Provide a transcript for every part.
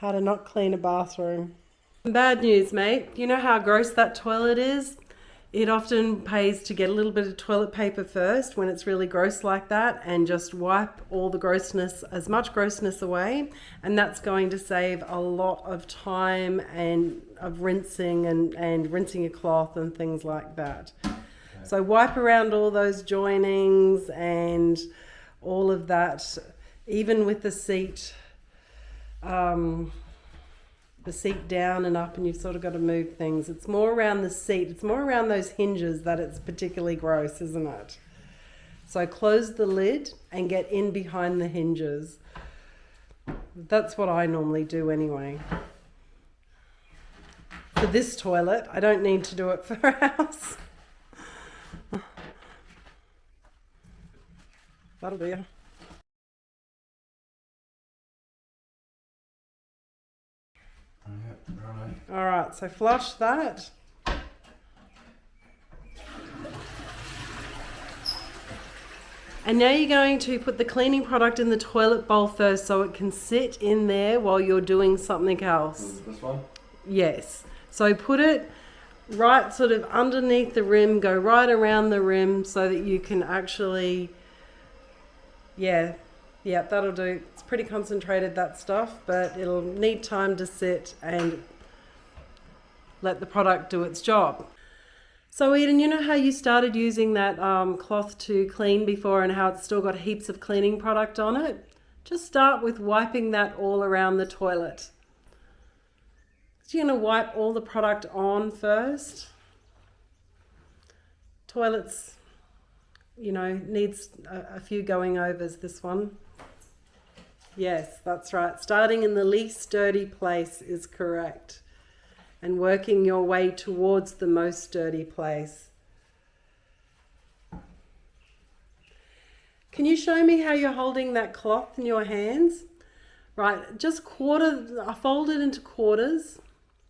How to not clean a bathroom. Bad news, mate. You know how gross that toilet is? It often pays to get a little bit of toilet paper first when it's really gross like that and just wipe all the grossness, as much grossness away. And that's going to save a lot of time and of rinsing and rinsing your cloth and things like that. Okay. So wipe around all those joinings and all of that, even with the seat down and up, and you've sort of got to move things. It's more around the seat. It's more around those hinges that it's particularly gross, isn't it? So close the lid and get in behind the hinges. That's what I normally do anyway. For this toilet, I don't need to do it for a house. That'll be it. All right, so flush that. And now you're going to put the cleaning product in the toilet bowl first so it can sit in there while you're doing something else. This one? Yes. So put it right sort of underneath the rim, go right around the rim so that you can actually, yeah, that'll do. It's pretty concentrated, that stuff, but it'll need time to sit and let the product do its job. So Eden, you know how you started using that cloth to clean before and how it's still got heaps of cleaning product on it? Just start with wiping that all around the toilet. So you're going to wipe all the product on first. Toilets, you know, needs a few going overs, this one. Yes, that's right. Starting in the least dirty place is correct. And working your way towards the most dirty place. Can you show me how you're holding that cloth in your hands? Right, just fold it into quarters.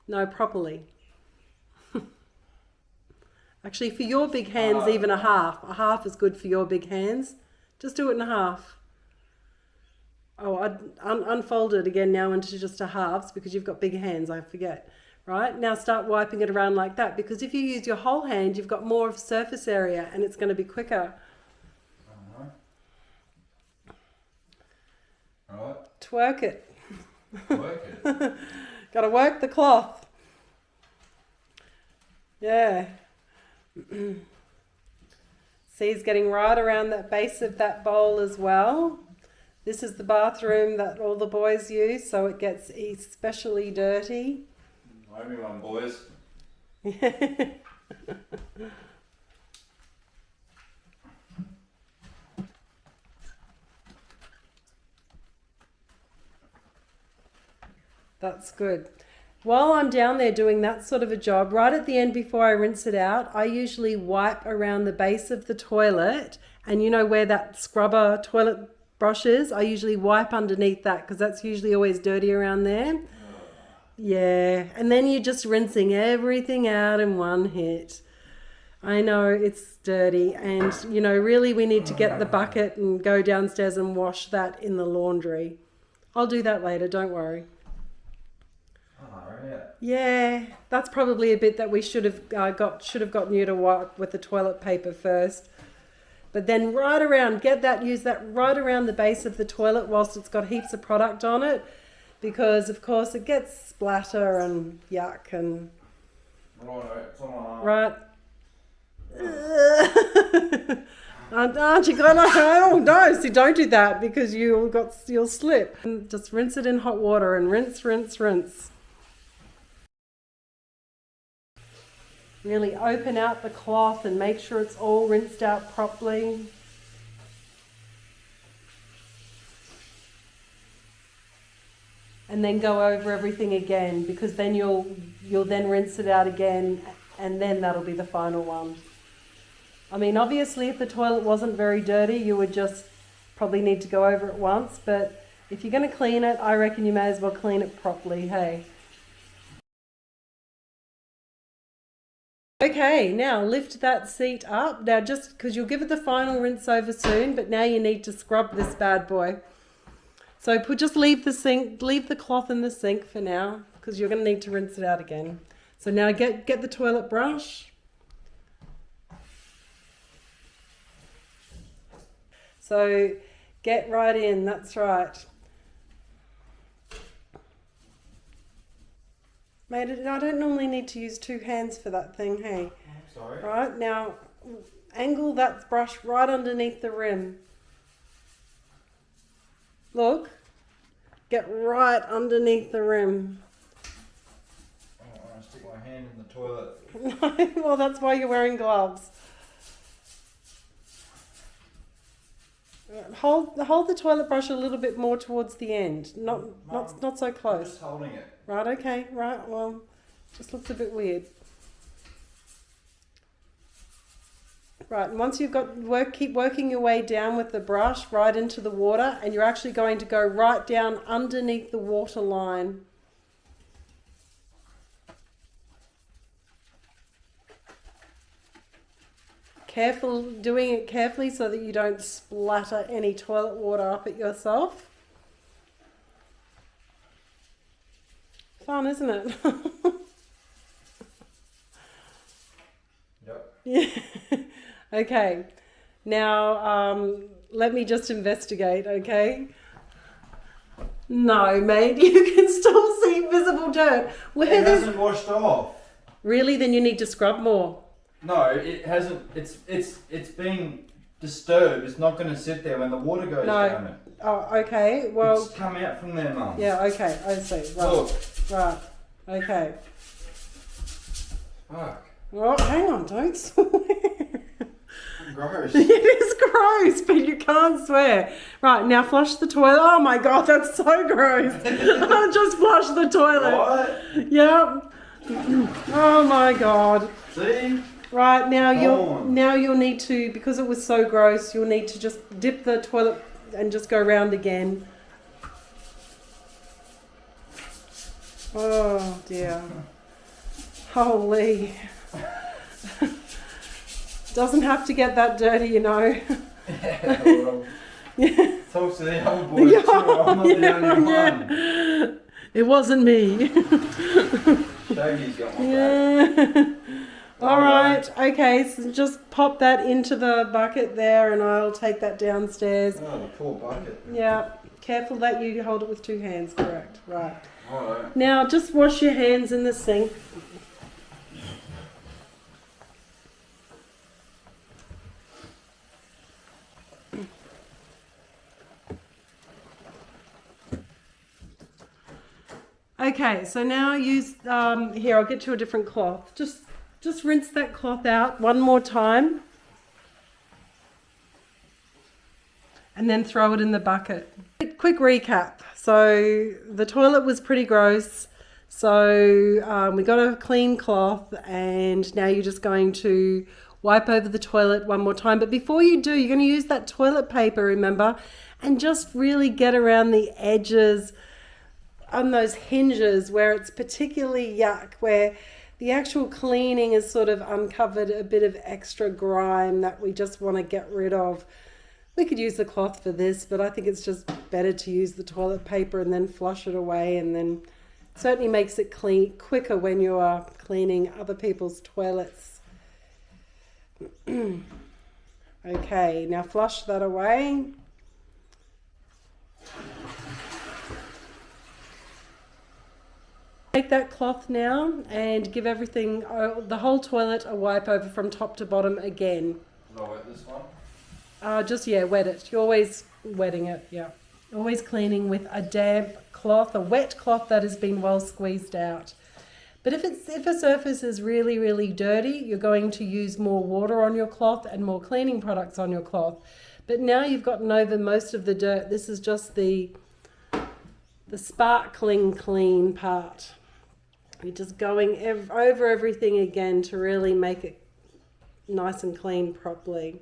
No, properly. Actually, for your big hands, even a half. A half is good for your big hands. Just do it in a half. Oh, I'd unfold it again now into just a halves because you've got big hands, I forget. Right, now start wiping it around like that, because if you use your whole hand, you've got more of surface area and it's going to be quicker. Alright. Twerk it. Work it. Got to work the cloth. Yeah. See, it's getting right around that base of that bowl as well. This is the bathroom that all the boys use, so it gets especially dirty. Everyone, boys. That's good. While I'm down there doing that sort of a job, right at the end before I rinse it out, I usually wipe around the base of the toilet, and you know where that scrubber toilet brush is? I usually wipe underneath that because that's usually always dirty around there. Yeah, and then you're just rinsing everything out in one hit. I know it's dirty, and you know, really we need to get the bucket and go downstairs and wash that in the laundry. I'll do that later, don't worry. Yeah, that's probably a bit that we should have gotten you to wipe with the toilet paper first. But then right around, use that right around the base of the toilet whilst it's got heaps of product on it. Because of course it gets splatter and yuck and right. Aren't you gonna? Oh no! See, don't do that because you'll slip. And just rinse it in hot water and rinse, rinse, rinse. Really open out the cloth and make sure it's all rinsed out properly. And then go over everything again, because then you'll then rinse it out again, and then that'll be the final one. I mean, obviously if the toilet wasn't very dirty, you would just probably need to go over it once, but if you're going to clean it, I reckon you may as well clean it properly, hey. Okay, now lift that seat up. Now just because you'll give it the final rinse over soon, but now you need to scrub this bad boy. So just leave the cloth in the sink for now, because you're going to need to rinse it out again. So now get the toilet brush. So get right in, that's right. Mate, I don't normally need to use two hands for that thing, hey? I'm sorry. Right, now angle that brush right underneath the rim. Look, get right underneath the rim. I don't want to stick my hand in the toilet. Well, that's why you're wearing gloves. Hold the toilet brush a little bit more towards the end, not so I'm close. just holding it. Right, okay, right, well, just looks a bit weird. Right, and once you've got keep working your way down with the brush right into the water, and you're actually going to go right down underneath the water line. Careful, doing it carefully so that you don't splatter any toilet water up at yourself. Fun, isn't it? Yep. Yeah. Okay. Now, let me just investigate, okay? No, mate, you can still see visible dirt. It hasn't washed off. Really? Then you need to scrub more. No, it hasn't. It's being disturbed. It's not going to sit there when the water goes down it. Oh, okay. Well, It's come out from there, Mum. yeah, okay. I see. Right. Look. Right. Okay. Fuck. Well, hang on. Don't swear. Gross. It is gross, but you can't swear. Right, now flush the toilet. Oh my god, that's so gross. Just flush the toilet. What? Yep. Oh my god. See? Right, now Go you'll need to, because it was so gross, you'll need to just dip the toilet and just go round again. Oh dear. Holy. Doesn't have to get that dirty, you know. Yeah, well, Yeah. talk to the other boys too. I'm not the only one. Yeah. It wasn't me. Shaggy's got my back. Yeah. All right. Okay. So just pop that into the bucket there, and I'll take that downstairs. Oh, the poor bucket. Yeah. Careful that you hold it with two hands. Correct. Right. Alright. Now just wash your hands in the sink. Okay, so now use, here, I'll get you a different cloth. Just rinse that cloth out one more time. And then throw it in the bucket. Quick recap. So the toilet was pretty gross. So we got a clean cloth, and now you're just going to wipe over the toilet one more time. But before you do, you're going to use that toilet paper, remember, and just really get around the edges on those hinges where it's particularly yuck, where the actual cleaning has sort of uncovered a bit of extra grime that we just want to get rid of. We could use the cloth for this, but I think it's just better to use the toilet paper and then flush it away, and then it certainly makes it clean quicker when you are cleaning other people's toilets. Okay, now flush that away. Take that cloth now and give everything, the whole toilet, a wipe over from top to bottom again. Did I wet this one? Wet it. You're always wetting it, yeah. Always cleaning with a damp cloth, a wet cloth that has been well squeezed out. But if a surface is really, really dirty, you're going to use more water on your cloth and more cleaning products on your cloth. But now you've gotten over most of the dirt. This is just the sparkling clean part. You're just going over everything again to really make it nice and clean properly.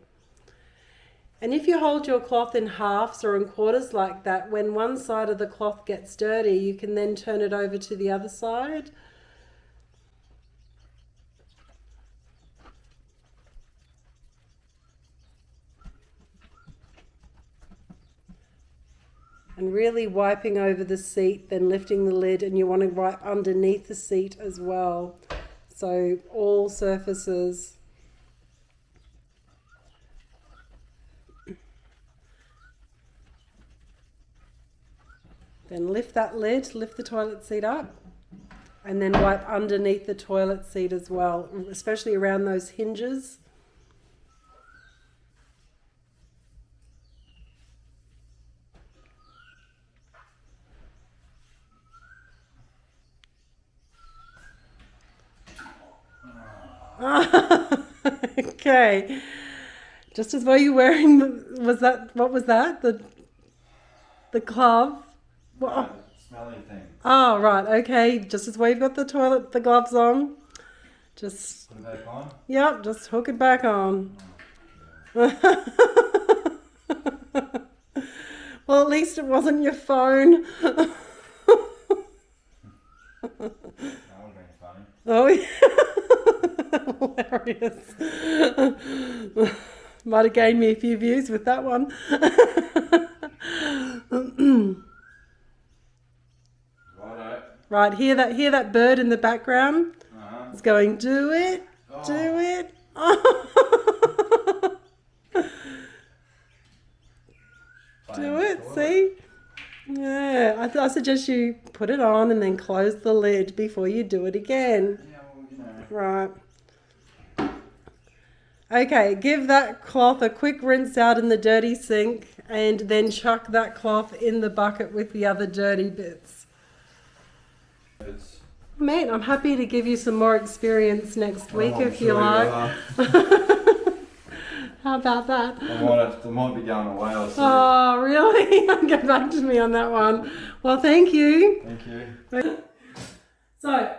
And if you hold your cloth in halves or in quarters like that, when one side of the cloth gets dirty, you can then turn it over to the other side. and really wiping over the seat, then lifting the lid, and you want to wipe underneath the seat as well. So all surfaces. Then lift that lid, lift the toilet seat up, and then wipe underneath the toilet seat as well, especially around those hinges. Okay. Just as well you're wearing what was that? The glove? What? Smelly thing. Oh, right, okay. Just as well you've got the gloves on. Just put it back on? Yep, just hook it back on. Well, at least it wasn't your phone. That would have been funny. Oh, yeah. Hilarious. Might have gained me a few views with that one. Righto. Right, hear that bird in the background? Uh-huh. It's going, do it, Oh. do it. Do it, see? Yeah, I suggest you put it on and then close the lid before you do it again. Yeah, well, you know. Right. Okay, give that cloth a quick rinse out in the dirty sink and then chuck that cloth in the bucket with the other dirty bits. Mate, I'm happy to give you some more experience next week if you like. How about that? I might be going away or something. Oh, really? Get back to me on that one. Well, thank you. Thank you. So,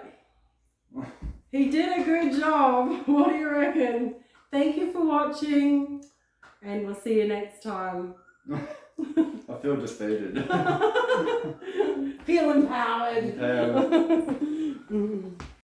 he did a good job. What do you reckon? Thank you for watching, and we'll see you next time. I feel defeated. Feel empowered.